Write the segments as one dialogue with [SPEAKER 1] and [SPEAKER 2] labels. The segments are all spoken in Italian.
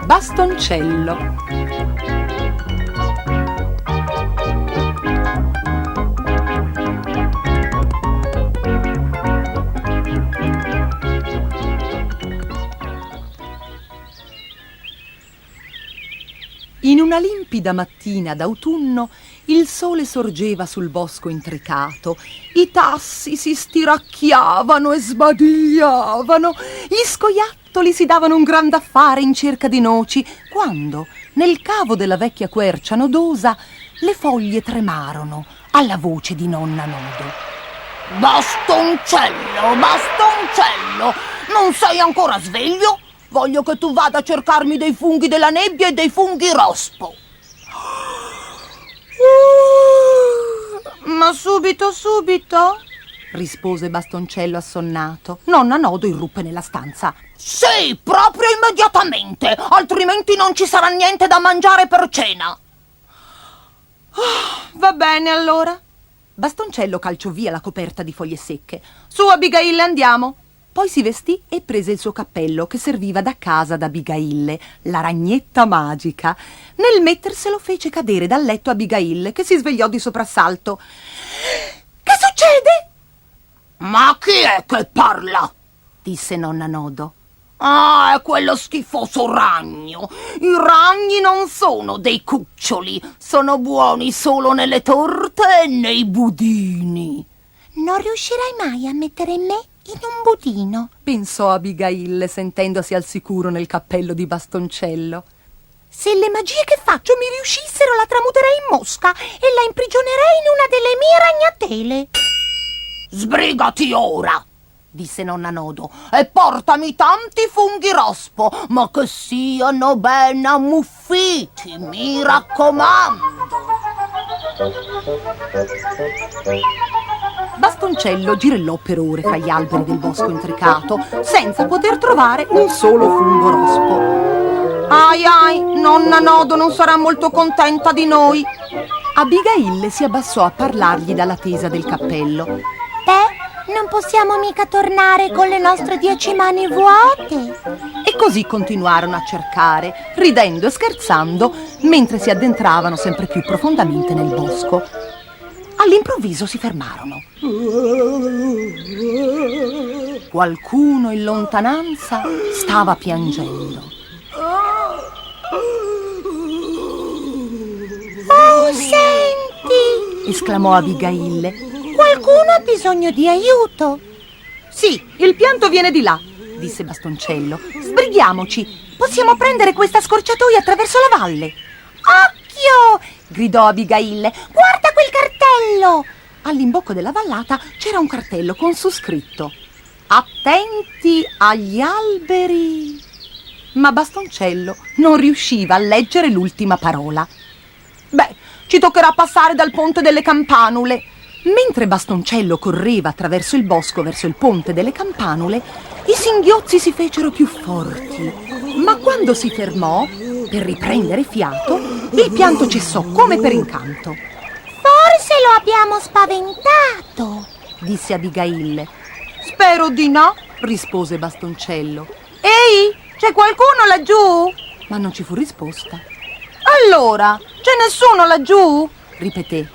[SPEAKER 1] Bastoncello. In una limpida mattina d'autunno il sole sorgeva sul bosco intricato, i tassi si stiracchiavano e sbadigliavano, gli scoiattoli si davano un gran da fare in cerca di noci, quando nel cavo della vecchia quercia nodosa le foglie tremarono alla voce di nonna Nodo.
[SPEAKER 2] Bastoncello, Bastoncello, non sei ancora sveglio? Voglio che tu vada a cercarmi dei funghi della nebbia e dei funghi rospo.
[SPEAKER 1] Ma subito, subito? Rispose Bastoncello assonnato. Nonna Nodo irruppe nella stanza.
[SPEAKER 2] Sì, proprio immediatamente, altrimenti non ci sarà niente da mangiare per cena.
[SPEAKER 1] Va bene allora. Bastoncello calciò via la coperta di foglie secche. Su, Abigaille, andiamo. Poi si vestì e prese il suo cappello che serviva da casa ad Abigaille, la ragnetta magica. Nel metterselo fece cadere dal letto Abigaille, che si svegliò di soprassalto. Che succede?
[SPEAKER 2] Ma chi è che parla?
[SPEAKER 1] Disse nonna Nodo.
[SPEAKER 2] Ah, è quello schifoso ragno. I ragni non sono dei cuccioli, sono buoni solo nelle torte e nei budini.
[SPEAKER 3] Non riuscirai mai a mettere me in un budino,
[SPEAKER 1] pensò Abigaille, sentendosi al sicuro nel cappello di Bastoncello.
[SPEAKER 3] Se le magie che faccio mi riuscissero, la tramuterei in mosca e la imprigionerei in una delle mie ragnatele.
[SPEAKER 2] Sbrigati ora, disse nonna Nodo, e portami tanti funghi rospo, ma che siano ben ammuffiti, mi raccomando.
[SPEAKER 1] Bastoncello girellò per ore fra gli alberi del bosco intricato, senza poter trovare un solo fungo rospo. Ai ai, nonna Nodo non sarà molto contenta di noi. Abigaille si abbassò a parlargli dalla tesa del cappello.
[SPEAKER 3] Beh, non possiamo mica tornare con le nostre 10 mani vuote.
[SPEAKER 1] E così continuarono a cercare, ridendo e scherzando, mentre si addentravano sempre più profondamente nel bosco. All'improvviso si fermarono. Qualcuno in lontananza stava piangendo.
[SPEAKER 3] Oh, senti!
[SPEAKER 1] Esclamò Abigaille.
[SPEAKER 3] Qualcuno ha bisogno di aiuto.
[SPEAKER 1] Sì, il pianto viene di là, disse Bastoncello. Sbrighiamoci, possiamo prendere questa scorciatoia attraverso la valle.
[SPEAKER 3] Occhio!
[SPEAKER 1] Gridò Abigaille.
[SPEAKER 3] Guarda quel cartello!
[SPEAKER 1] All'imbocco della vallata c'era un cartello con su scritto: attenti agli alberi. Ma Bastoncello non riusciva a leggere l'ultima parola. Beh, ci toccherà passare dal ponte delle Campanule. Mentre Bastoncello correva attraverso il bosco verso il ponte delle Campanule, i singhiozzi si fecero più forti. Ma quando si fermò per riprendere fiato, il pianto cessò come per incanto.
[SPEAKER 3] Forse lo abbiamo spaventato,
[SPEAKER 1] disse Abigaille. Spero di no, rispose Bastoncello. Ehi, c'è qualcuno laggiù? Ma non ci fu risposta. Allora, c'è nessuno laggiù? Ripeté.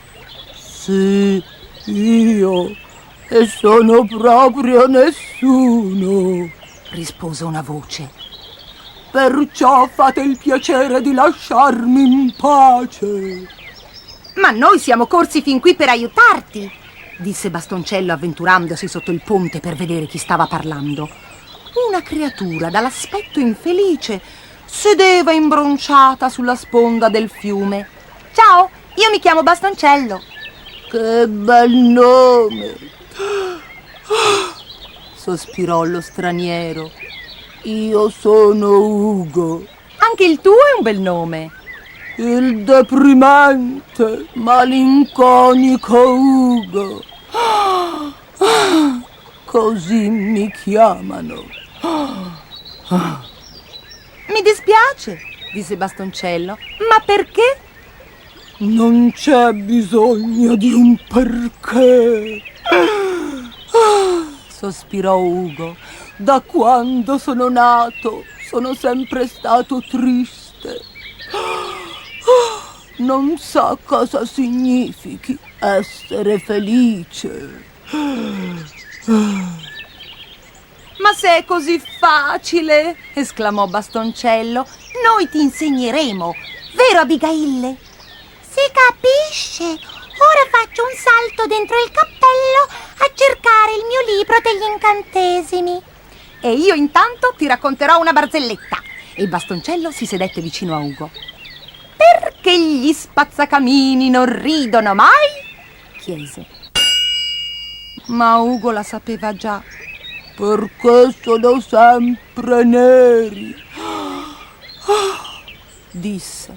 [SPEAKER 2] Sì, io, e sono proprio nessuno,
[SPEAKER 1] rispose una voce.
[SPEAKER 2] Perciò fate il piacere di lasciarmi in pace.
[SPEAKER 1] Ma noi siamo corsi fin qui per aiutarti, disse Bastoncello avventurandosi sotto il ponte per vedere chi stava parlando. Una creatura dall'aspetto infelice sedeva imbronciata sulla sponda del fiume. Ciao, io mi chiamo Bastoncello.
[SPEAKER 2] Che bel nome! Sospirò lo straniero. Io sono Ugo.
[SPEAKER 1] Anche il tuo è un bel nome.
[SPEAKER 2] Il deprimente, malinconico Ugo. Così mi chiamano.
[SPEAKER 1] Mi dispiace, disse Bastoncello. Ma perché?
[SPEAKER 2] Non c'è bisogno di un perché. Sospirò Ugo. Da quando sono nato sono sempre stato triste. Non sa cosa significhi essere felice.
[SPEAKER 1] Ma se è così facile, esclamò Bastoncello, noi ti insegneremo, vero Abigaille?
[SPEAKER 3] Si capisce. Ora faccio un salto dentro il cappello a cercare il mio libro degli incantesimi.
[SPEAKER 1] E io intanto ti racconterò una barzelletta. E Bastoncello si sedette vicino a Ugo. Perché gli spazzacamini non ridono mai? Chiese. Ma Ugo la sapeva già.
[SPEAKER 2] Perché sono sempre neri, disse.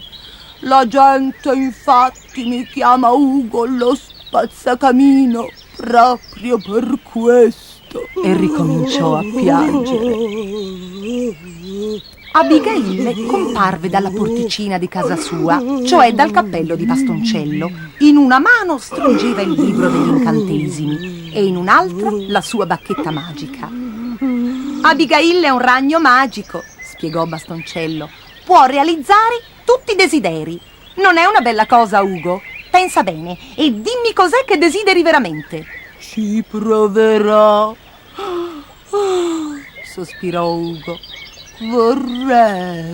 [SPEAKER 2] La gente infatti mi chiama Ugo lo spazzacamino proprio per questo.
[SPEAKER 1] E ricominciò a piangere. Abigaille comparve dalla porticina di casa sua, cioè dal cappello di Bastoncello. In una mano stringeva il libro degli incantesimi e in un'altra la sua bacchetta magica. Abigaille è un ragno magico, spiegò Bastoncello. Può realizzare tutti i desideri. Non è una bella cosa, Ugo? Pensa bene e dimmi cos'è che desideri veramente.
[SPEAKER 2] Ci proverò,
[SPEAKER 1] sospirò Ugo.
[SPEAKER 2] Vorrei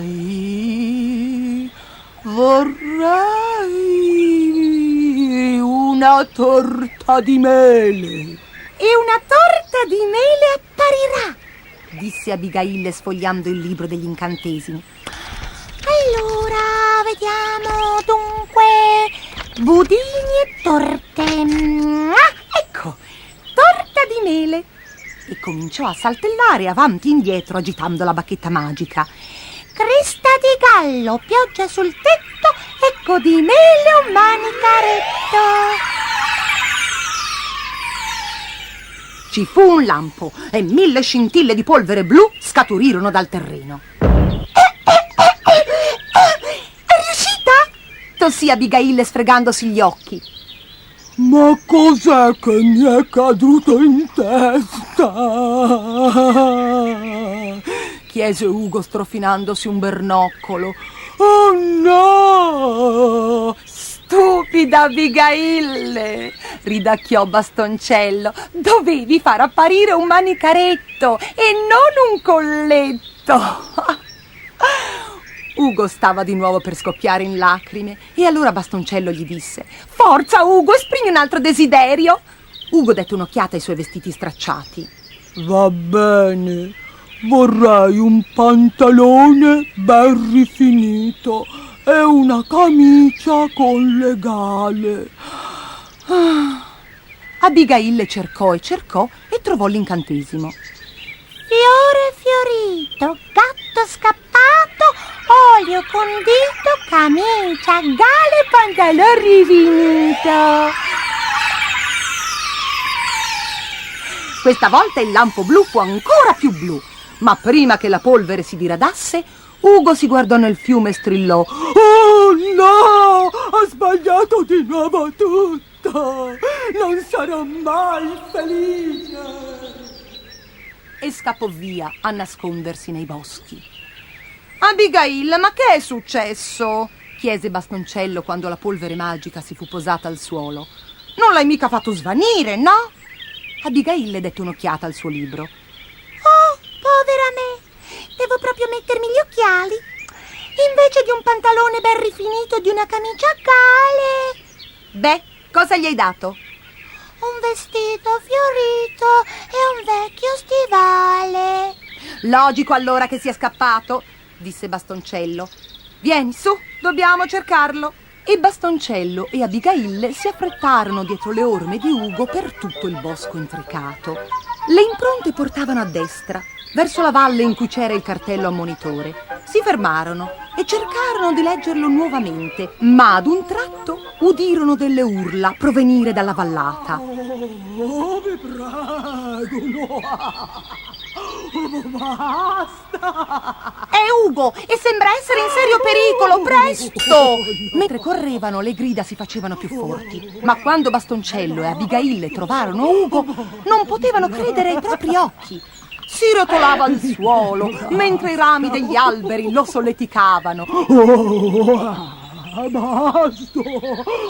[SPEAKER 2] una torta di mele.
[SPEAKER 3] E una torta di mele apparirà,
[SPEAKER 1] disse Abigaille sfogliando il libro degli incantesimi.
[SPEAKER 3] Allora, vediamo, dunque, budini e torte.
[SPEAKER 1] Ecco, torta di mele. E cominciò a saltellare avanti e indietro agitando la bacchetta magica.
[SPEAKER 3] Cresta di gallo, pioggia sul tetto, ecco di mele un manicaretto.
[SPEAKER 1] Ci fu un lampo e 1000 scintille di polvere blu scaturirono dal terreno.
[SPEAKER 3] È riuscita?
[SPEAKER 1] Tossì Abigaille sfregandosi gli occhi.
[SPEAKER 2] Ma cos'è che mi è caduto in testa?
[SPEAKER 1] Chiese Ugo strofinandosi un bernoccolo.
[SPEAKER 2] Oh no!
[SPEAKER 1] Stupida Abigaille, ridacchiò Bastoncello. Dovevi far apparire un manicaretto e non un colletto. Ugo stava di nuovo per scoppiare in lacrime e allora Bastoncello gli disse: Forza Ugo, esprimi un altro desiderio. Ugo dette un'occhiata ai suoi vestiti stracciati.
[SPEAKER 2] Va bene, vorrei un pantalone ben rifinito e una camicia con le gale.
[SPEAKER 1] Abigaille cercò e trovò l'incantesimo.
[SPEAKER 3] Fiore fiorito, gatto scappato, olio condito, camicia, gale, pantalone rifinito.
[SPEAKER 1] Questa volta il lampo blu fu ancora più blu, ma prima che la polvere si diradasse, Ugo si guardò nel fiume e strillò:
[SPEAKER 2] Oh no! Ho sbagliato di nuovo tutto! Non sarò mai felice!
[SPEAKER 1] E scappò via a nascondersi nei boschi. Abigaille, ma che è successo? Chiese Bastoncello quando la polvere magica si fu posata al suolo. Non l'hai mica fatto svanire, no? Abigaille dette un'occhiata al suo libro.
[SPEAKER 3] Oh, povera me! Devo proprio mettermi gli occhiali. Invece di un pantalone ben rifinito e di una camicia a gale.
[SPEAKER 1] Beh, cosa gli hai dato?
[SPEAKER 3] Un vestito fiorito e un vecchio stivale.
[SPEAKER 1] Logico allora che sia scappato, disse Bastoncello. Vieni, su, dobbiamo cercarlo. E Bastoncello e Abigaille si affrettarono dietro le orme di Ugo per tutto il bosco intricato. Le impronte portavano a destra, verso la valle in cui c'era il cartello ammonitore. Si fermarono e cercarono di leggerlo nuovamente, ma ad un tratto udirono delle urla provenire dalla vallata.
[SPEAKER 2] Oh, vi prego, no! Basta!
[SPEAKER 1] È Ugo e sembra essere in serio pericolo, presto! Mentre correvano le grida si facevano più forti, ma quando Bastoncello e Abigaille trovarono Ugo non potevano credere ai propri occhi. si rotolava al suolo, mentre i rami degli alberi lo solleticavano.
[SPEAKER 4] Basta!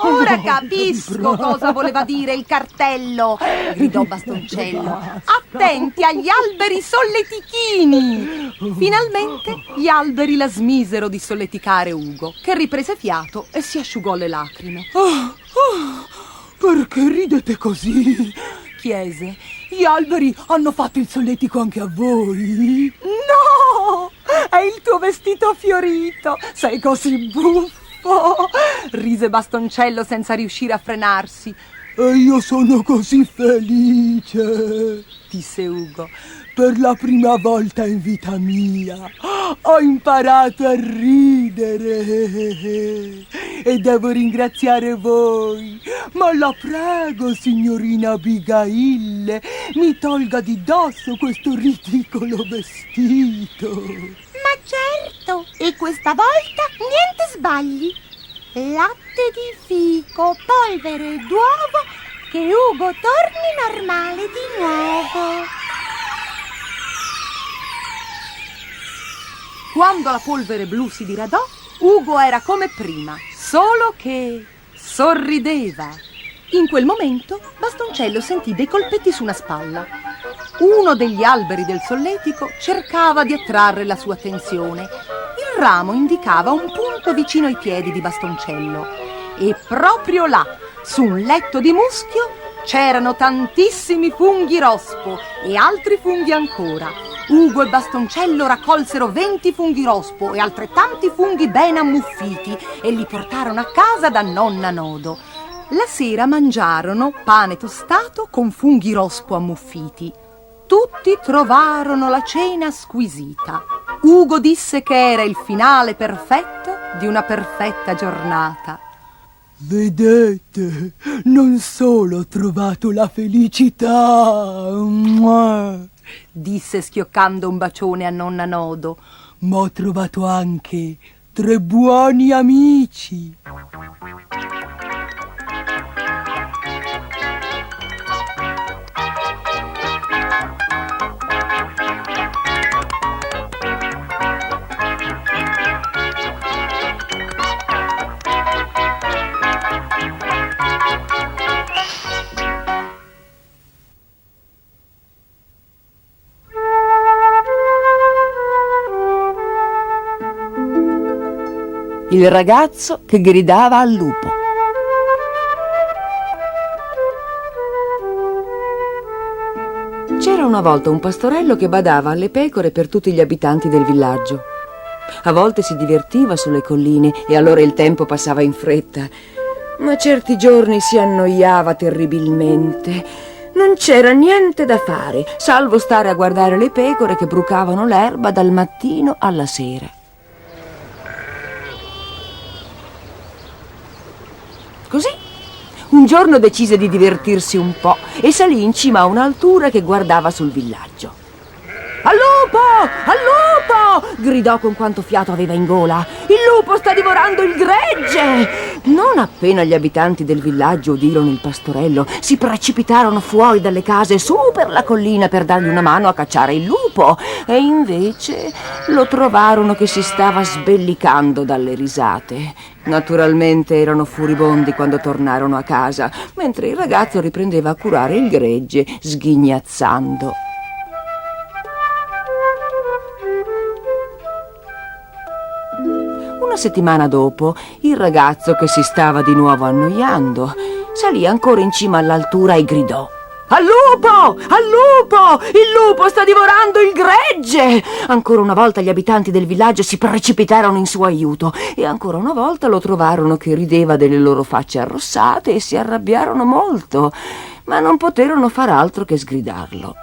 [SPEAKER 1] Ora capisco cosa voleva dire il cartello, gridò Bastoncello. Attenti agli alberi solletichini! Finalmente gli alberi la smisero di solleticare Ugo, che riprese fiato e si asciugò le lacrime.
[SPEAKER 4] Perché ridete così?
[SPEAKER 1] Chiese.
[SPEAKER 4] Gli alberi hanno fatto il solletico anche a voi?
[SPEAKER 1] No! È il tuo vestito fiorito! Sei così buffo! Rise Bastoncello senza riuscire a frenarsi.
[SPEAKER 4] E io sono così felice,
[SPEAKER 1] disse Ugo.
[SPEAKER 4] Per la prima volta in vita mia ho imparato a ridere e devo ringraziare voi. Ma la prego, signorina Abigail, mi tolga di dosso questo ridicolo vestito.
[SPEAKER 3] Ma certo, e questa volta niente sbagli. Latte di fico, polvere d'uovo, che Ugo torni normale di nuovo.
[SPEAKER 1] Quando la polvere blu si diradò, Ugo era come prima, solo che sorrideva. In quel momento Bastoncello sentì dei colpetti su una spalla. Uno degli alberi del solletico cercava di attrarre la sua attenzione. Il ramo indicava un punto vicino ai piedi di Bastoncello e proprio là, su un letto di muschio, c'erano tantissimi funghi rospo e altri funghi ancora. Ugo e Bastoncello raccolsero 20 funghi rospo e altrettanti funghi ben ammuffiti e li portarono a casa da nonna Nodo. La sera mangiarono pane tostato con funghi rospo ammuffiti. Tutti trovarono la cena squisita. Ugo disse che era il finale perfetto di una perfetta giornata.
[SPEAKER 4] Vedete, non solo ho trovato la felicità,
[SPEAKER 1] disse schioccando un bacione a nonna Nodo,
[SPEAKER 4] ma ho trovato anche 3 buoni amici.
[SPEAKER 5] Il ragazzo che gridava al lupo. C'era una volta un pastorello che badava alle pecore per tutti gli abitanti del villaggio. A volte si divertiva sulle colline e allora il tempo passava in fretta, ma certi giorni si annoiava terribilmente. Non c'era niente da fare, salvo stare a guardare le pecore che brucavano l'erba dal mattino alla sera. Così, un giorno decise di divertirsi un po' e salì in cima a un'altura che guardava sul villaggio. «Al lupo! Al lupo!» gridò con quanto fiato aveva in gola. «Il lupo sta divorando il gregge!» Non appena gli abitanti del villaggio udirono il pastorello, si precipitarono fuori dalle case su per la collina per dargli una mano a cacciare il lupo, e invece lo trovarono che si stava sbellicando dalle risate. Naturalmente erano furibondi quando tornarono a casa, mentre il ragazzo riprendeva a curare il gregge, sghignazzando. Una settimana dopo, il ragazzo, che si stava di nuovo annoiando, salì ancora in cima all'altura e gridò: «Al lupo! Al lupo! Il lupo sta divorando il gregge!» Ancora una volta gli abitanti del villaggio si precipitarono in suo aiuto e ancora una volta lo trovarono che rideva delle loro facce arrossate e si arrabbiarono molto, ma non poterono far altro che sgridarlo.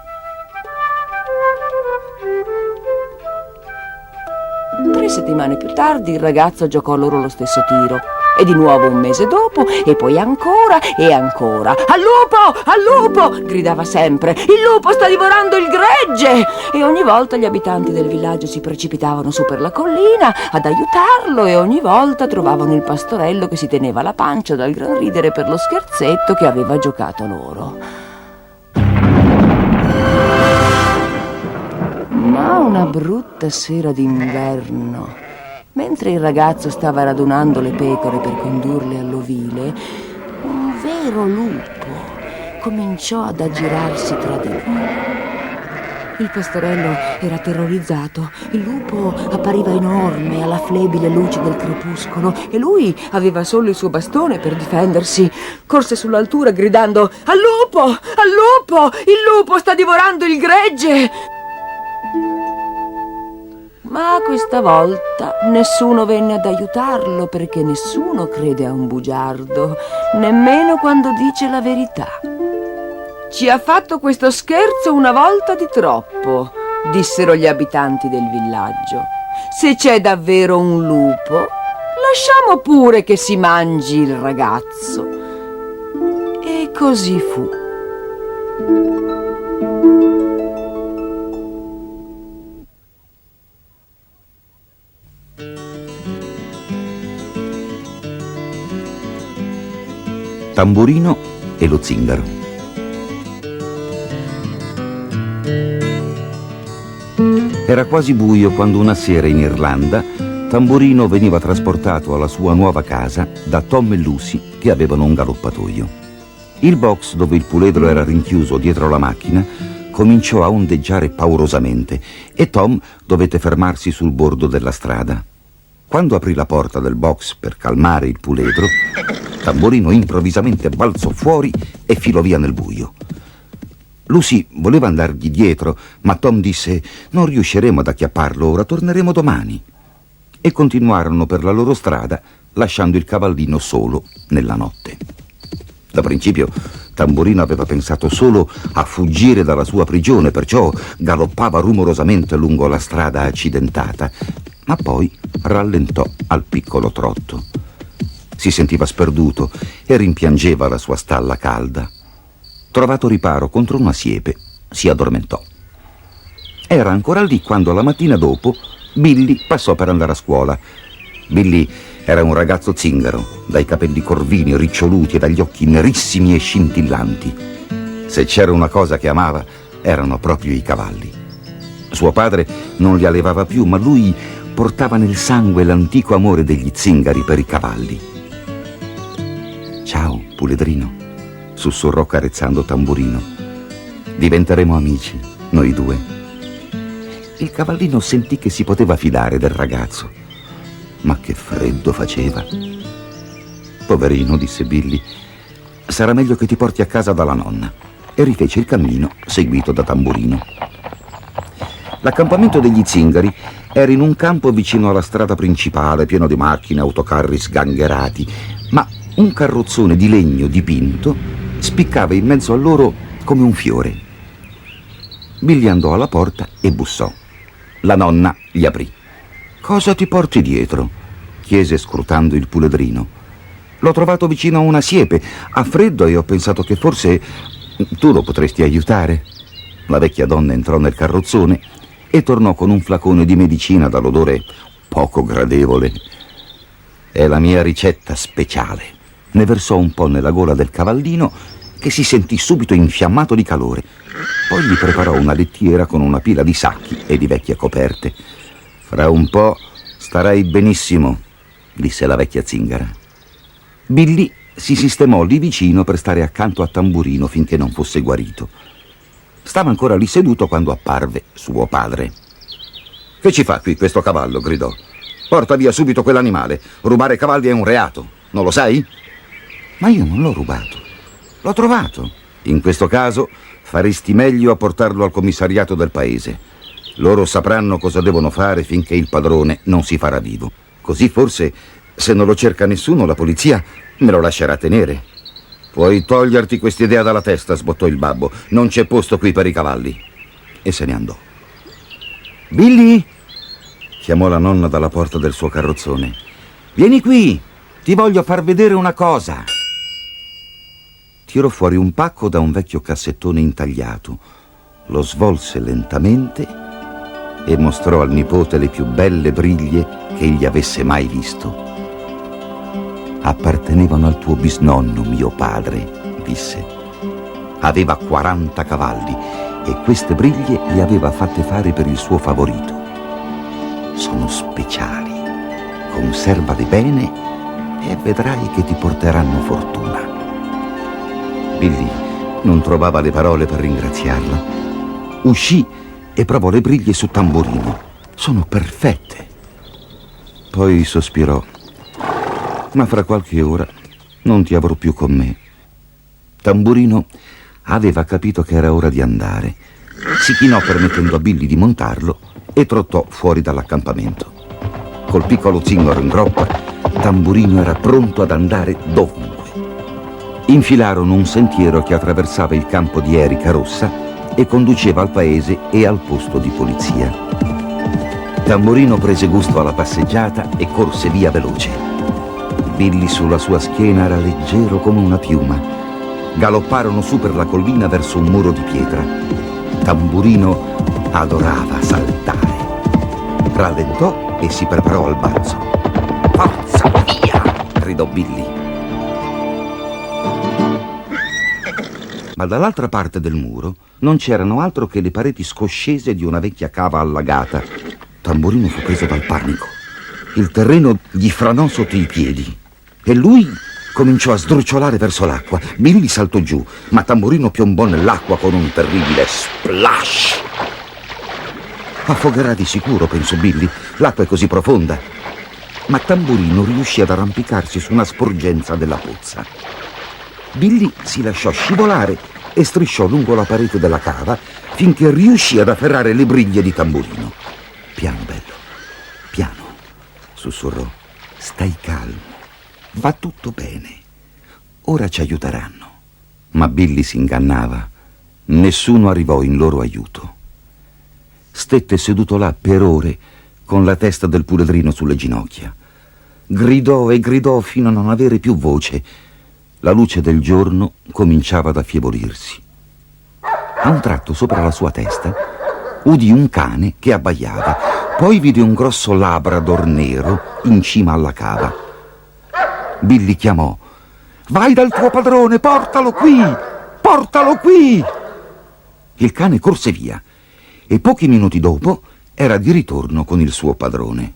[SPEAKER 5] 3 settimane più tardi il ragazzo giocò loro lo stesso tiro, e di nuovo un mese dopo, e poi ancora e ancora. «Al lupo! Al lupo!» gridava sempre. «Il lupo sta divorando il gregge!» E ogni volta gli abitanti del villaggio si precipitavano su per la collina ad aiutarlo, e ogni volta trovavano il pastorello che si teneva la pancia dal gran ridere per lo scherzetto che aveva giocato loro. Ma una brutta sera d'inverno, mentre il ragazzo stava radunando le pecore per condurle all'ovile, un vero lupo cominciò ad aggirarsi tra di loro. Il pastorello era terrorizzato. Il lupo appariva enorme alla flebile luce del crepuscolo e lui aveva solo il suo bastone per difendersi. Corse sull'altura gridando: "Al lupo! Al lupo! Il lupo sta divorando il gregge!" Ma questa volta nessuno venne ad aiutarlo, perché nessuno crede a un bugiardo, nemmeno quando dice la verità. "Ci ha fatto questo scherzo una volta di troppo", dissero gli abitanti del villaggio. "Se c'è davvero un lupo, lasciamo pure che si mangi il ragazzo." E così fu.
[SPEAKER 6] Tamburino e lo zingaro. Era quasi buio quando una sera in Irlanda Tamburino veniva trasportato alla sua nuova casa da Tom e Lucy, che avevano un galoppatoio. Il box dove il puledro era rinchiuso dietro la macchina cominciò a ondeggiare paurosamente e Tom dovette fermarsi sul bordo della strada. Quando aprì la porta del box per calmare il puledro, Tamburino improvvisamente balzò fuori e filò via nel buio. Lucy voleva andargli dietro, ma Tom disse: "Non riusciremo ad acchiapparlo ora, torneremo domani." E continuarono per la loro strada, lasciando il cavallino solo nella notte. Da principio Tamburino aveva pensato solo a fuggire dalla sua prigione, perciò galoppava rumorosamente lungo la strada accidentata, ma poi rallentò al piccolo trotto. Si sentiva sperduto e rimpiangeva la sua stalla calda. Trovato riparo contro una siepe, si addormentò. Era ancora lì quando la mattina dopo Billy passò per andare a scuola. Billy era un ragazzo zingaro, dai capelli corvini, riccioluti e dagli occhi nerissimi e scintillanti. Se c'era una cosa che amava, erano proprio i cavalli. Suo padre non li allevava più, ma lui portava nel sangue l'antico amore degli zingari per i cavalli. "Ciao, puledrino", sussurrò carezzando Tamburino. "Diventeremo amici, noi due." Il cavallino sentì che si poteva fidare del ragazzo. Ma che freddo faceva. "Poverino", disse Billy, "sarà meglio che ti porti a casa dalla nonna." E rifece il cammino, seguito da Tamburino. L'accampamento degli zingari era in un campo vicino alla strada principale, pieno di macchine e autocarri sgangherati, ma un carrozzone di legno dipinto spiccava in mezzo a loro come un fiore. Billy andò alla porta e bussò. La nonna gli aprì. "Cosa ti porti dietro?" chiese scrutando il puledrino. "L'ho trovato vicino a una siepe, ha freddo e ho pensato che forse tu lo potresti aiutare." La vecchia donna entrò nel carrozzone e tornò con un flacone di medicina dall'odore poco gradevole. "È la mia ricetta speciale." Ne versò un po' nella gola del cavallino, che si sentì subito infiammato di calore. Poi gli preparò una lettiera con una pila di sacchi e di vecchie coperte. "Fra un po' starai benissimo", disse la vecchia zingara. Billy si sistemò lì vicino per stare accanto a Tamburino finché non fosse guarito. Stava ancora lì seduto quando apparve suo padre. "Che ci fa qui questo cavallo?" gridò. "Porta via subito quell'animale. Rubare cavalli è un reato, non lo sai?" "Ma io non l'ho rubato, l'ho trovato." "In questo caso faresti meglio a portarlo al commissariato del paese. Loro sapranno cosa devono fare finché il padrone non si farà vivo. Così forse, se non lo cerca nessuno, la polizia me lo lascerà tenere." "Puoi toglierti quest'idea dalla testa", sbottò il babbo. "Non c'è posto qui per i cavalli." E se ne andò. "Billy!" chiamò la nonna dalla porta del suo carrozzone. "Vieni qui, ti voglio far vedere una cosa." Tirò fuori un pacco da un vecchio cassettone intagliato, lo svolse lentamente e mostrò al nipote le più belle briglie che egli avesse mai visto. "Appartenevano al tuo bisnonno, mio padre", disse. "Aveva 40 cavalli e queste briglie le aveva fatte fare per il suo favorito. Sono speciali, conservali bene e vedrai che ti porteranno fortuna. Billy non trovava le parole per ringraziarla. Uscì e provò le briglie su Tamburino. Sono perfette. Poi sospirò: ma fra qualche ora non ti avrò più con me. Tamburino aveva capito che era ora di andare. Si chinò permettendo a Billy di montarlo e trottò fuori dall'accampamento. Col piccolo zingaro in groppa, Tamburino era pronto ad andare dovunque. Infilarono un sentiero che attraversava il campo di erica rossa e conduceva al paese e al posto di polizia. Tamburino prese gusto alla passeggiata e corse via veloce. Billy sulla sua schiena era leggero come una piuma. Galopparono su per la collina verso un muro di pietra. Tamburino adorava saltare. Rallentò e si preparò al balzo. «Forza, via!» gridò Billy. Ma dall'altra parte del muro non c'erano altro che le pareti scoscese di una vecchia cava allagata. Tamburino fu preso dal panico. Il terreno gli franò sotto i piedi e lui cominciò a sdrucciolare verso l'acqua. Billy saltò giù, ma Tamburino piombò nell'acqua con un terribile splash. Affogherà di sicuro, pensò Billy, l'acqua è così profonda. Ma Tamburino riuscì ad arrampicarsi su una sporgenza della pozza. Billy si lasciò scivolare e strisciò lungo la parete della cava finché riuscì ad afferrare le briglie di Tamburino. «Piano, bello, piano», sussurrò. «Stai calmo. Va tutto bene. Ora ci aiuteranno». Ma Billy si ingannava. Nessuno arrivò in loro aiuto. Stette seduto là per ore con la testa del puledrino sulle ginocchia. Gridò e gridò fino a non avere più voce. La luce del giorno cominciava ad affievolirsi. A un tratto sopra la sua testa udì un cane che abbaiava. Poi vide un grosso labrador nero in cima alla cava. Billy chiamò: «Vai dal tuo padrone, portalo qui! Portalo qui!» Il cane corse via e pochi minuti dopo era di ritorno con il suo padrone.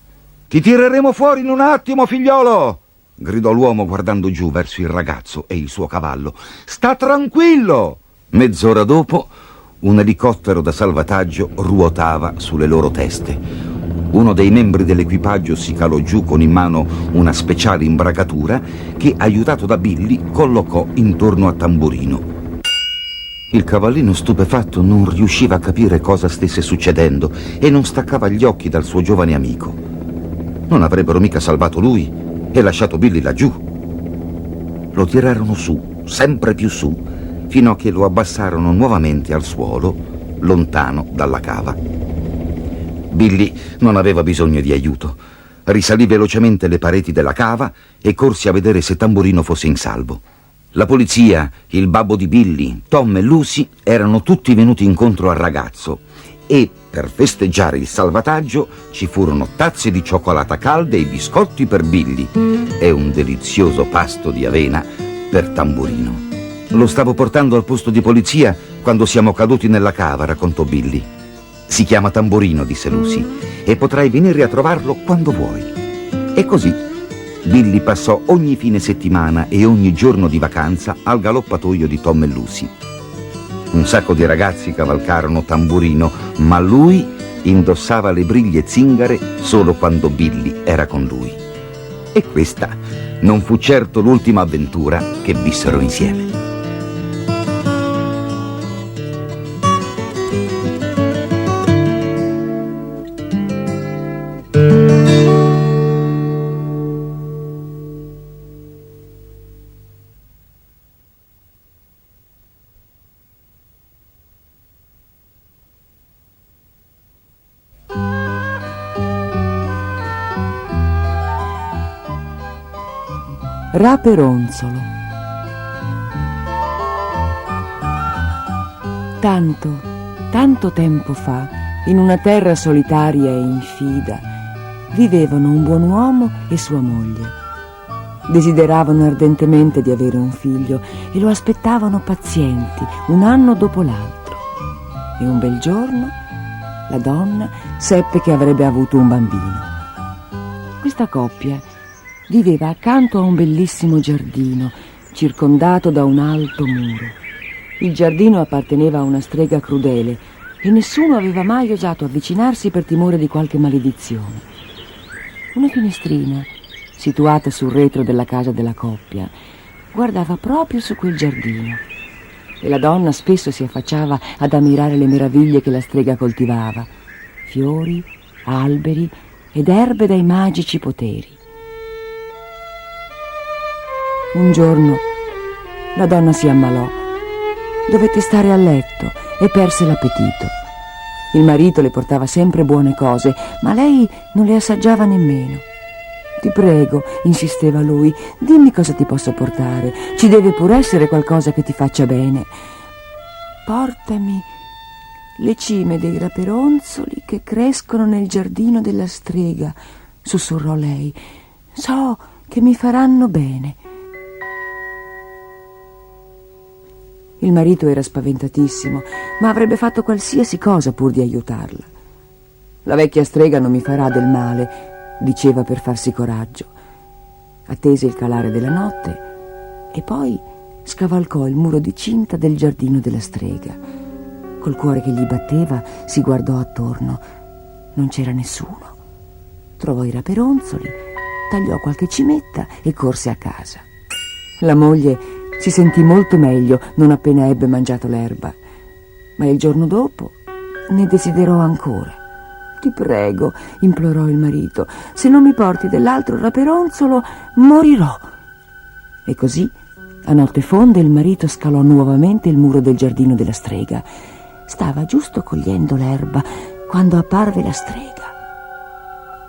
[SPEAKER 6] «Ti tireremo fuori in un attimo, figliolo!» gridò l'uomo guardando giù verso il ragazzo e il suo cavallo. «Sta tranquillo!» Mezz'ora dopo un elicottero da salvataggio ruotava sulle loro teste. Uno dei membri dell'equipaggio si calò giù con in mano una speciale imbragatura che, aiutato da Billy, collocò intorno a Tamburino. Il cavallino stupefatto non riusciva a capire cosa stesse succedendo e non staccava gli occhi dal suo giovane amico. Non avrebbero mica salvato lui e lasciato Billy laggiù. Lo tirarono su, sempre più su, fino a che lo abbassarono nuovamente al suolo, lontano dalla cava. Billy non aveva bisogno di aiuto. Risalì velocemente le pareti della cava e corse a vedere se Tamburino fosse in salvo. La polizia, il babbo di Billy, Tom e Lucy erano tutti venuti incontro al ragazzo e, per festeggiare il salvataggio, ci furono tazze di cioccolata calda e biscotti per Billy e un delizioso pasto di avena per Tamburino. «Lo stavo portando al posto di polizia quando siamo caduti nella cava», raccontò Billy. «Si chiama Tamburino», disse Lucy, «e potrai venire a trovarlo quando vuoi». E così Billy passò ogni fine settimana e ogni giorno di vacanza al galoppatoio di Tom e Lucy. Un sacco di ragazzi cavalcarono Tamburino, ma lui indossava le briglie zingare solo quando Billy era con lui. E questa non fu certo l'ultima avventura che vissero insieme.
[SPEAKER 5] Raperonzolo. Tanto tempo fa, in una terra solitaria e infida, vivevano un buon uomo e sua moglie. Desideravano ardentemente di avere un figlio e lo aspettavano pazienti, un anno dopo l'altro. E un bel giorno la donna seppe che avrebbe avuto un bambino. Questa coppia viveva accanto a un bellissimo giardino, circondato da un alto muro. Il giardino apparteneva a una strega crudele e nessuno aveva mai osato avvicinarsi per timore di qualche maledizione. Una finestrina, situata sul retro della casa della coppia, guardava proprio su quel giardino e la donna spesso si affacciava ad ammirare le meraviglie che la strega coltivava: fiori, alberi ed erbe dai magici poteri. Un giorno la donna si ammalò, dovette stare a letto e perse l'appetito. Il marito le portava sempre buone cose, ma lei non le assaggiava nemmeno. «Ti prego», insisteva lui, «dimmi cosa ti posso portare. Ci deve pure essere qualcosa che ti faccia bene». «Portami le cime dei raperonzoli che crescono nel giardino della strega», sussurrò lei. «So che mi faranno bene». Il marito era spaventatissimo, ma avrebbe fatto qualsiasi cosa pur di aiutarla. «La vecchia strega non mi farà del male», diceva per farsi coraggio. Attese il calare della notte e poi scavalcò il muro di cinta del giardino della strega. Col cuore che gli batteva si guardò attorno. Non c'era nessuno. Trovò i raperonzoli, tagliò qualche cimetta e corse a casa. La moglie si sentì molto meglio non appena ebbe mangiato l'erba, ma il giorno dopo ne desiderò ancora. «Ti prego», implorò il marito, «se non mi porti dell'altro raperonzolo morirò». E così, a notte fonda, il marito scalò nuovamente il muro del giardino della strega. Stava giusto cogliendo l'erba quando apparve la strega.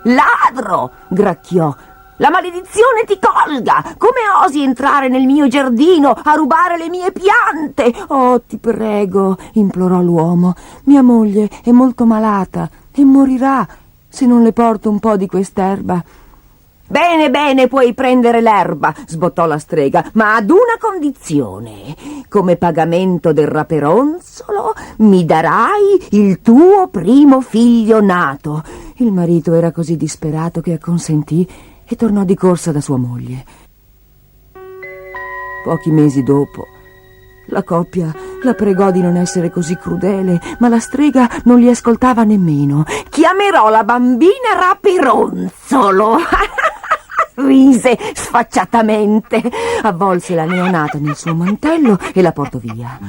[SPEAKER 5] «Ladro!» gracchiò. «La maledizione ti colga! Come osi entrare nel mio giardino a rubare le mie piante?» «Oh, ti prego», implorò l'uomo, «mia moglie è molto malata e morirà se non le porto un po' di quest'erba». «Bene, bene, puoi prendere l'erba», sbottò la strega, «ma ad una condizione. Come pagamento del raperonzolo mi darai il tuo primo figlio nato». Il marito era così disperato che acconsentì e tornò di corsa da sua moglie. Pochi mesi dopo, la coppia la pregò di non essere così crudele, ma la strega non li ascoltava nemmeno. «Chiamerò la bambina Raperonzolo!» rise sfacciatamente, avvolse la neonata nel suo mantello e la portò via.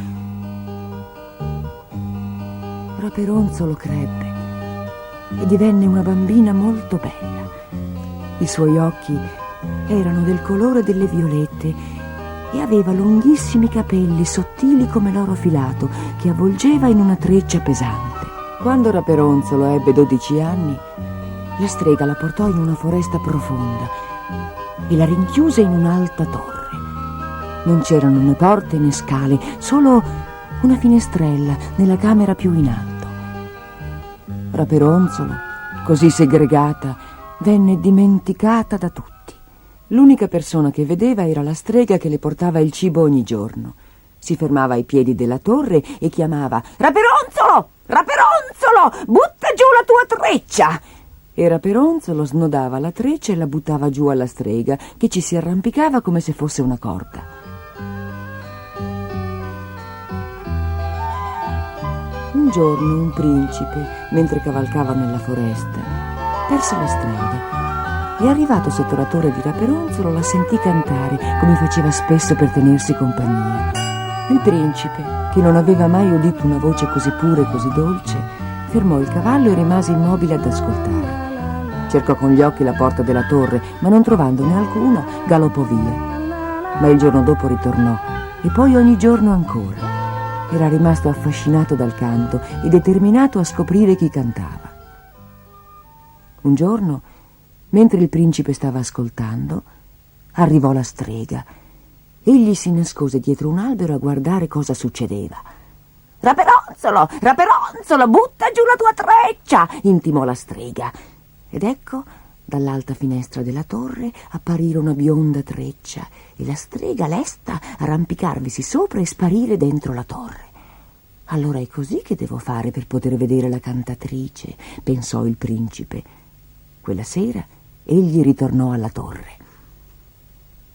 [SPEAKER 5] Raperonzolo crebbe e divenne una bambina molto bella. I suoi occhi erano del colore delle violette e aveva lunghissimi capelli sottili come l'oro filato che avvolgeva in una treccia pesante. Quando Raperonzolo ebbe 12 anni, la strega la portò in una foresta profonda e la rinchiuse in un'alta torre. Non c'erano né porte né scale, solo una finestrella nella camera più in alto. Raperonzolo, così segregata, venne dimenticata da tutti. L'unica persona che vedeva era la strega che le portava il cibo ogni giorno. Si fermava ai piedi della torre e chiamava: «Raperonzolo! Raperonzolo! Butta giù la tua treccia!» E Raperonzolo snodava la treccia e la buttava giù alla strega, che ci si arrampicava come se fosse una corda. Un giorno un principe, mentre cavalcava nella foresta, perse la strada e, arrivato sotto la torre di Raperonzolo, la sentì cantare come faceva spesso per tenersi compagnia. Il principe, che non aveva mai udito una voce così pura e così dolce, fermò il cavallo e rimase immobile ad ascoltare. Cercò con gli occhi la porta della torre, ma non trovandone alcuna, galoppò via. Ma il giorno dopo ritornò e poi ogni giorno ancora. Era rimasto affascinato dal canto e determinato a scoprire chi cantava. Un giorno, mentre il principe stava ascoltando, arrivò la strega. Egli si nascose dietro un albero a guardare cosa succedeva. «Raperonzolo! Raperonzolo! Butta giù la tua treccia!» intimò la strega. Ed ecco, dall'alta finestra della torre apparire una bionda treccia e la strega lesta arrampicarvisi sopra e sparire dentro la torre. Allora è così che devo fare per poter vedere la cantatrice, pensò il principe. Quella sera egli ritornò alla torre.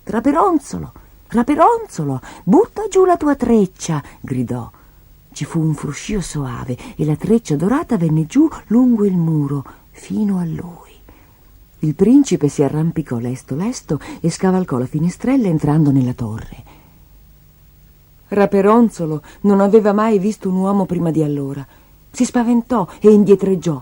[SPEAKER 5] Raperonzolo, Raperonzolo, butta giù la tua treccia, gridò. Ci fu un fruscio soave e la treccia dorata venne giù lungo il muro fino a lui. Il principe si arrampicò lesto lesto e scavalcò la finestrella entrando nella torre. Raperonzolo non aveva mai visto un uomo prima di allora. Si spaventò e indietreggiò.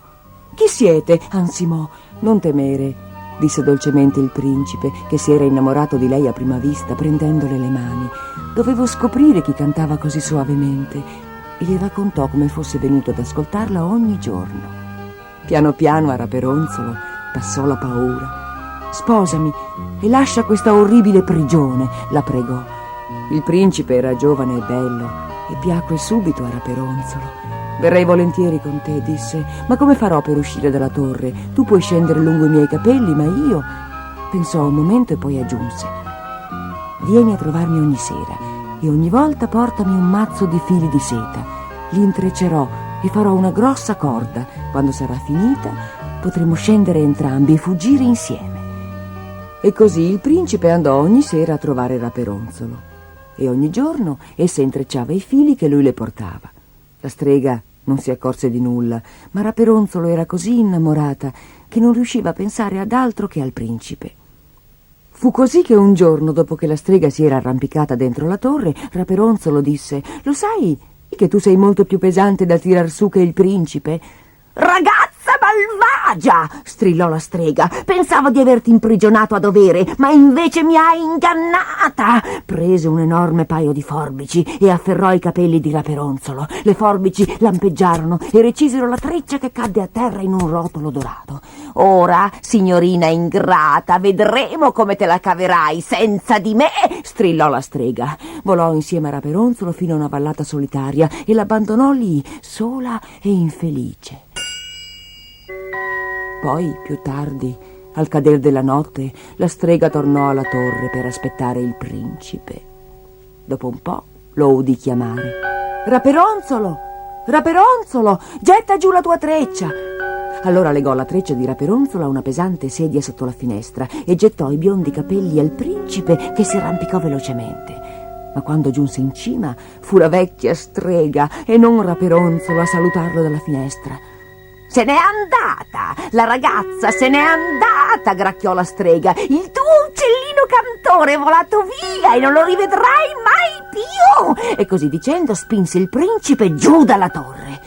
[SPEAKER 5] «Chi siete?» ansimò. «Non temere», disse dolcemente il principe, che si era innamorato di lei a prima vista, prendendole le mani. Dovevo scoprire chi cantava così soavemente, e gli raccontò come fosse venuto ad ascoltarla ogni giorno. Piano piano a Raperonzolo passò la paura. «Sposami e lascia questa orribile prigione», la pregò. Il principe era giovane e bello e piacque subito a Raperonzolo. «Verrei volentieri con te», disse, «ma come farò per uscire dalla torre? Tu puoi scendere lungo i miei capelli, ma io...» Pensò un momento e poi aggiunse: «Vieni a trovarmi ogni sera e ogni volta portami un mazzo di fili di seta. Li intreccerò e farò una grossa corda. Quando sarà finita potremo scendere entrambi e fuggire insieme». E così il principe andò ogni sera a trovare Raperonzolo e ogni giorno essa intrecciava i fili che lui le portava. La strega non si accorse di nulla, ma Raperonzolo era così innamorata che non riusciva a pensare ad altro che al principe. Fu così che un giorno, dopo che la strega si era arrampicata dentro la torre, Raperonzolo disse: «Lo sai che tu sei molto più pesante da tirar su che il principe?» «Ragazza malvagia!» strillò la strega. «Pensavo di averti imprigionato a dovere, ma invece mi hai ingannata!» Prese un enorme paio di forbici e afferrò i capelli di Raperonzolo. Le forbici lampeggiarono e recisero la treccia che cadde a terra in un rotolo dorato. «Ora, signorina ingrata, vedremo come te la caverai senza di me!» strillò la strega. Volò insieme a Raperonzolo fino a una vallata solitaria e l'abbandonò lì, sola e infelice. Poi, più tardi, al cader della notte, la strega tornò alla torre per aspettare il principe. Dopo un po' lo udì chiamare: «Raperonzolo! Raperonzolo! Getta giù la tua treccia!» Allora legò la treccia di Raperonzolo a una pesante sedia sotto la finestra e gettò i biondi capelli al principe, che si arrampicò velocemente. Ma quando giunse in cima fu la vecchia strega e non Raperonzolo a salutarlo dalla finestra. «Se n'è andata! La ragazza se n'è andata!» gracchiò la strega. «Il tuo uccellino cantore è volato via e non lo rivedrai mai più!» E così dicendo spinse il principe giù dalla torre.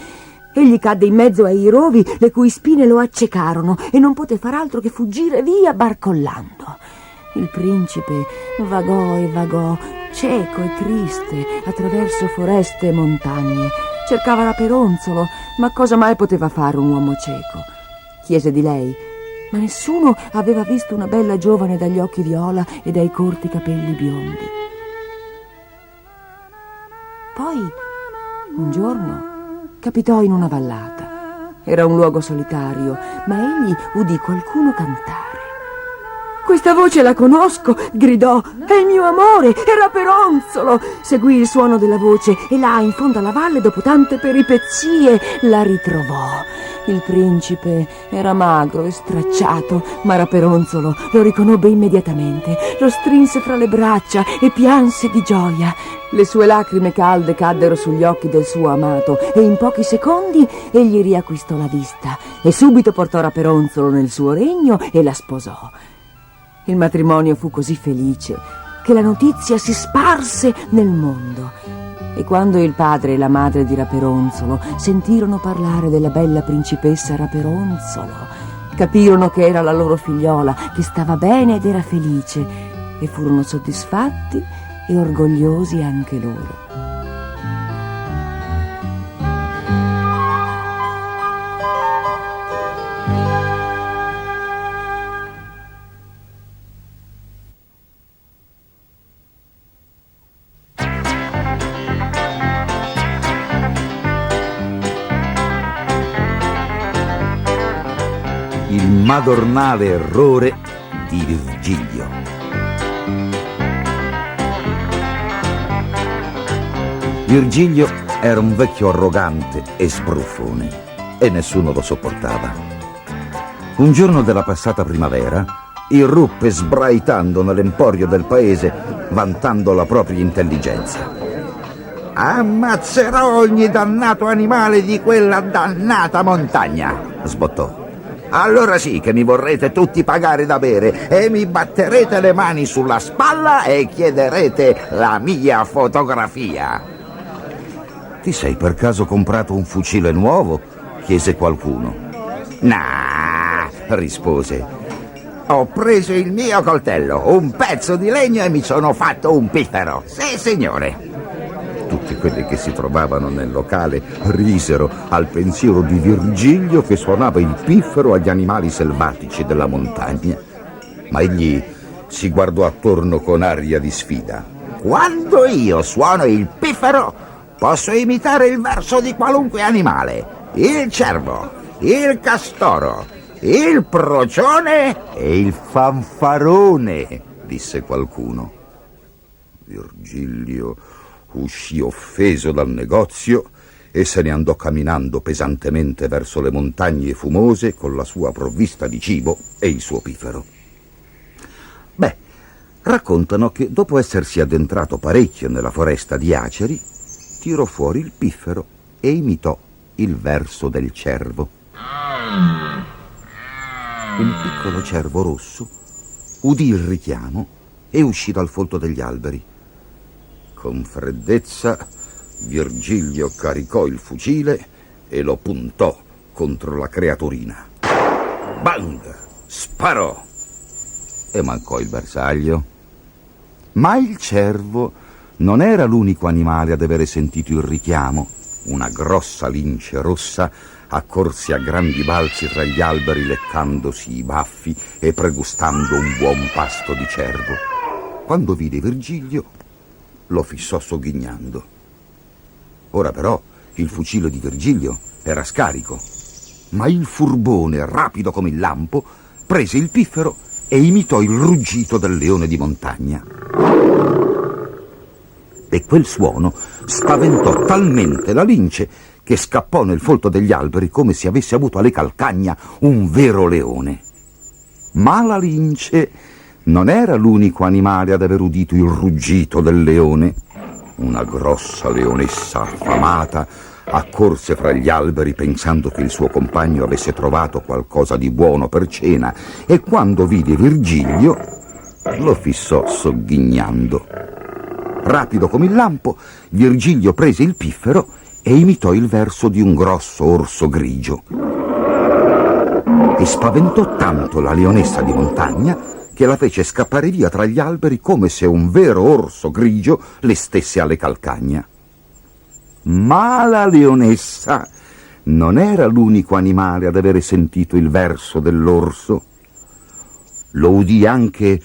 [SPEAKER 5] Egli cadde in mezzo ai rovi, le cui spine lo accecarono, e non poté far altro che fuggire via barcollando. Il principe vagò e vagò, cieco e triste, attraverso foreste e montagne. Cercava Raperonzolo, ma cosa mai poteva fare un uomo cieco? Chiese di lei, ma nessuno aveva visto una bella giovane dagli occhi viola e dai corti capelli biondi. Poi, un giorno, capitò in una vallata. Era un luogo solitario, ma egli udì qualcuno cantare. «Questa voce la conosco!» gridò. «È il mio amore, è Raperonzolo!» Seguì il suono della voce e là, in fondo alla valle, dopo tante peripezie, la ritrovò. Il principe era magro e stracciato, ma Raperonzolo lo riconobbe immediatamente. Lo strinse fra le braccia e pianse di gioia. Le sue lacrime calde caddero sugli occhi del suo amato e in pochi secondi egli riacquistò la vista e subito portò Raperonzolo nel suo regno e la sposò. Il matrimonio fu così felice che la notizia si sparse nel mondo. E quando il padre e la madre di Raperonzolo sentirono parlare della bella principessa Raperonzolo, capirono che era la loro figliola, che stava bene ed era felice, e furono soddisfatti e orgogliosi anche loro.
[SPEAKER 6] Il madornale errore di Virgilio. Virgilio Era un vecchio arrogante e sbruffone e nessuno lo sopportava. Un giorno della passata primavera irruppe sbraitando nell'emporio del paese, vantando la propria intelligenza. Ammazzerò ogni dannato animale di quella dannata montagna, sbottò. Allora sì che mi vorrete tutti pagare da bere e mi batterete le mani sulla spalla e chiederete la mia fotografia. Ti sei per caso comprato un fucile nuovo? Chiese qualcuno. Nah, rispose. Ho preso il mio coltello, un pezzo di legno e mi sono fatto un piffero. Sì, signore. Tutti quelli che si trovavano nel locale risero al pensiero di Virgilio che suonava il piffero agli animali selvatici della montagna. Ma egli si guardò attorno con aria di sfida. Quando io suono il piffero, posso imitare il verso di qualunque animale. Il cervo, il castoro, il procione e il fanfarone, disse qualcuno. Virgilio uscì offeso dal negozio e se ne andò camminando pesantemente verso le montagne fumose con la sua provvista di cibo e il suo piffero. Beh, raccontano che dopo essersi addentrato parecchio nella foresta di Aceri, tirò fuori il piffero e imitò il verso del cervo. Un piccolo cervo rosso udì il richiamo e uscì dal folto degli alberi. Con freddezza Virgilio caricò il fucile e lo puntò contro la creaturina. Bang! Sparò! E mancò il bersaglio. Ma il cervo non era l'unico animale ad avere sentito il richiamo. Una grossa lince rossa accorse a grandi balzi tra gli alberi leccandosi i baffi e pregustando un buon pasto di cervo. Quando vide Virgilio, lo fissò sogghignando. Ora però il fucile di Virgilio era scarico, ma il furbone, rapido come il lampo, prese il piffero e imitò il ruggito del leone di montagna. E quel suono spaventò talmente la lince che scappò nel folto degli alberi come se avesse avuto alle calcagna un vero leone. Ma la lince non era l'unico animale ad aver udito il ruggito del leone. Una grossa leonessa affamata accorse fra gli alberi pensando che il suo compagno avesse trovato qualcosa di buono per cena e quando vide Virgilio lo fissò sogghignando. Rapido come il lampo, Virgilio prese il piffero e imitò il verso di un grosso orso grigio. E spaventò tanto la leonessa di montagna che la fece scappare via tra gli alberi come se un vero orso grigio le stesse alle calcagna. Ma la leonessa non era l'unico animale ad avere sentito il verso dell'orso. Lo udì anche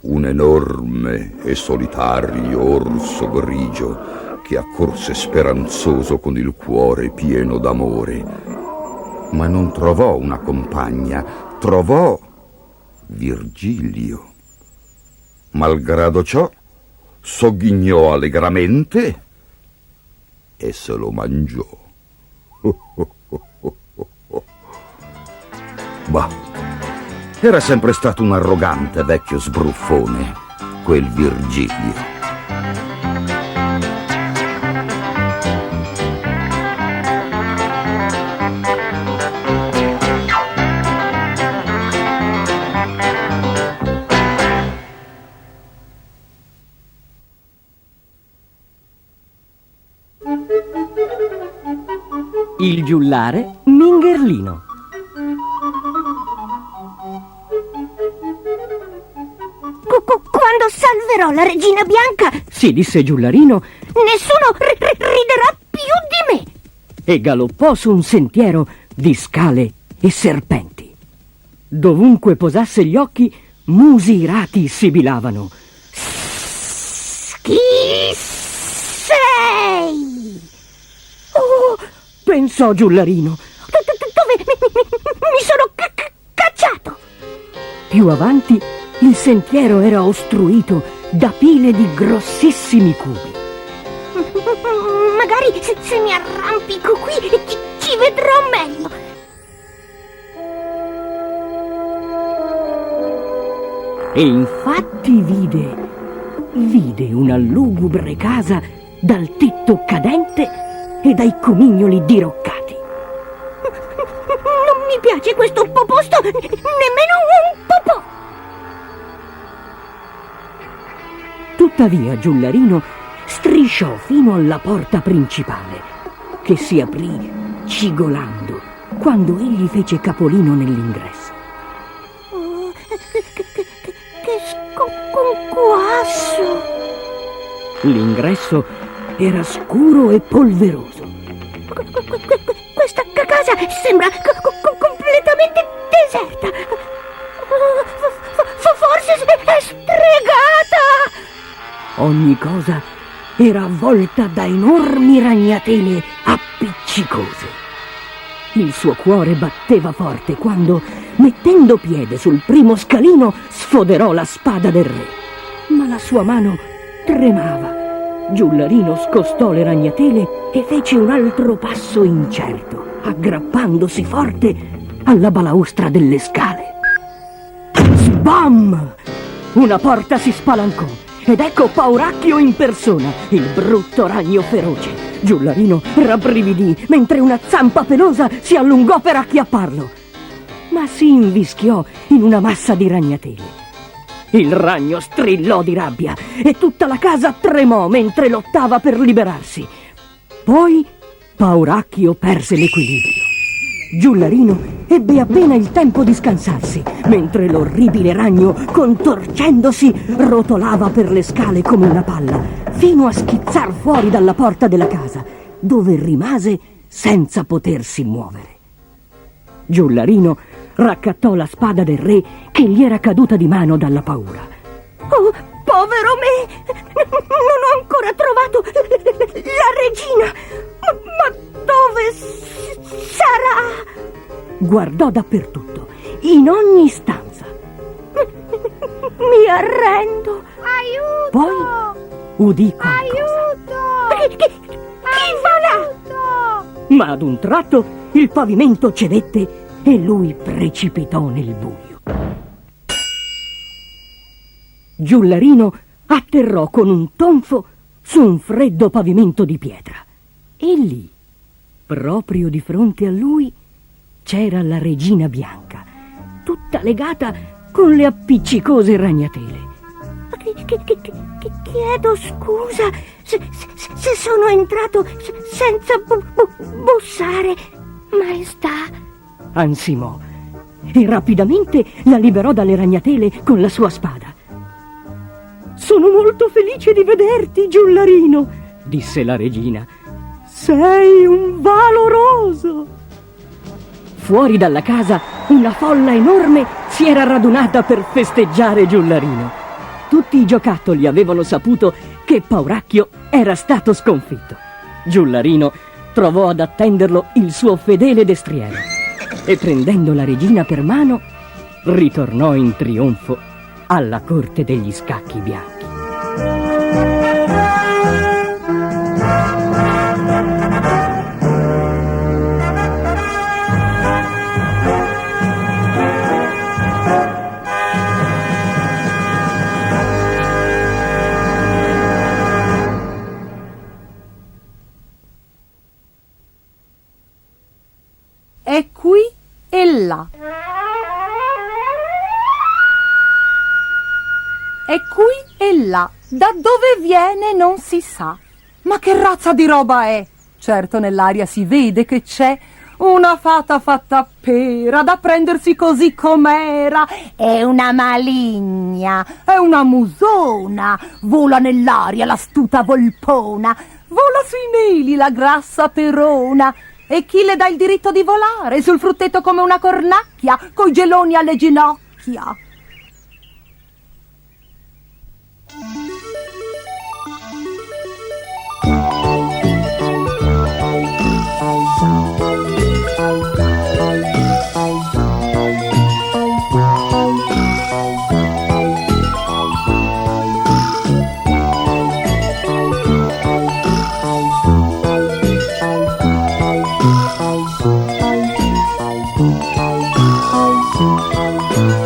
[SPEAKER 6] un enorme e solitario orso grigio che accorse speranzoso con il cuore pieno d'amore. Ma non trovò una compagna, trovò Virgilio. Malgrado ciò, sogghignò allegramente e se lo mangiò. Bah, era sempre stato un arrogante vecchio sbruffone, quel Virgilio.
[SPEAKER 7] Il giullare Mingherlino.
[SPEAKER 3] Quando salverò la regina bianca,
[SPEAKER 7] Sì, disse Giullarino,
[SPEAKER 3] nessuno riderà più di me.
[SPEAKER 7] e galoppò su un sentiero di scale e serpenti. Dovunque posasse gli occhi, musi irati sibilavano.
[SPEAKER 3] Chi sei?
[SPEAKER 7] Oh, pensò Giullarino.
[SPEAKER 3] Dove mi sono cacciato?
[SPEAKER 7] Più avanti il sentiero era ostruito da pile di grossissimi cubi.
[SPEAKER 3] Ma Magari se mi arrampico qui ci vedrò meglio.
[SPEAKER 7] E infatti vide una lugubre casa dal tetto cadente e dai comignoli diroccati.
[SPEAKER 3] Non mi piace questo posto, nemmeno un popò.
[SPEAKER 7] Tuttavia Giullarino strisciò fino alla porta principale, che si aprì cigolando quando egli fece capolino nell'ingresso.
[SPEAKER 3] Oh, che sconquasso!
[SPEAKER 7] L'ingresso era scuro e polveroso.
[SPEAKER 3] Questa casa sembra completamente deserta. Forse è stregata.
[SPEAKER 7] Ogni cosa era avvolta da enormi ragnatele appiccicose. Il suo cuore batteva forte quando, mettendo piede sul primo scalino, sfoderò la spada del re. Ma la sua mano tremava. Giullarino scostò le ragnatele e fece un altro passo incerto, aggrappandosi forte alla balaustra delle scale. Sbam! Una porta si spalancò ed ecco Pauracchio in persona, il brutto ragno feroce. Giullarino rabbrividì mentre una zampa pelosa si allungò per acchiapparlo, ma si invischiò in una massa di ragnatele. Il ragno strillò di rabbia e tutta la casa tremò mentre lottava per liberarsi. Poi Pauracchio perse l'equilibrio. Giullarino ebbe appena il tempo di scansarsi, mentre l'orribile ragno, contorcendosi, rotolava per le scale come una palla, fino a schizzar fuori dalla porta della casa, dove rimase senza potersi muovere. Giullarino raccattò la spada del re che gli era caduta di mano dalla paura.
[SPEAKER 3] Oh, povero me! Non ho ancora trovato la regina! Ma dove sarà?
[SPEAKER 7] Guardò dappertutto, in ogni stanza.
[SPEAKER 3] Mi arrendo! Aiuto!
[SPEAKER 7] Poi udì qualcosa.
[SPEAKER 3] Aiuto! Chi va là?
[SPEAKER 7] Ma ad un tratto il pavimento cedette e lui precipitò nel buio. Giullarino atterrò con un tonfo su un freddo pavimento di pietra. E lì, proprio di fronte a lui, c'era la regina bianca, tutta legata con le appiccicose ragnatele.
[SPEAKER 3] Chiedo scusa se sono entrato senza bussare, maestà.
[SPEAKER 7] Ansimò e rapidamente la liberò dalle ragnatele con la sua spada. «Sono molto felice di vederti, Giullarino», disse la regina. «Sei un valoroso!» Fuori dalla casa una folla enorme si era radunata per festeggiare Giullarino. Tutti i giocattoli avevano saputo che Pauracchio era stato sconfitto. Giullarino trovò ad attenderlo il suo fedele destriero e prendendo la regina per mano ritornò in trionfo alla corte degli scacchi bianchi.
[SPEAKER 1] È qui e là. È qui e là. Da dove viene non si sa. Ma che razza di roba è? Certo, nell'aria si vede che c'è una fata fatta a pera da prendersi così com'era.
[SPEAKER 2] È una maligna.
[SPEAKER 1] È una musona.
[SPEAKER 2] Vola nell'aria l'astuta volpona.
[SPEAKER 1] Vola sui meli la grassa perona. E chi le dà il diritto di volare sul frutteto come una cornacchia, coi geloni alle ginocchia?
[SPEAKER 3] Thank you.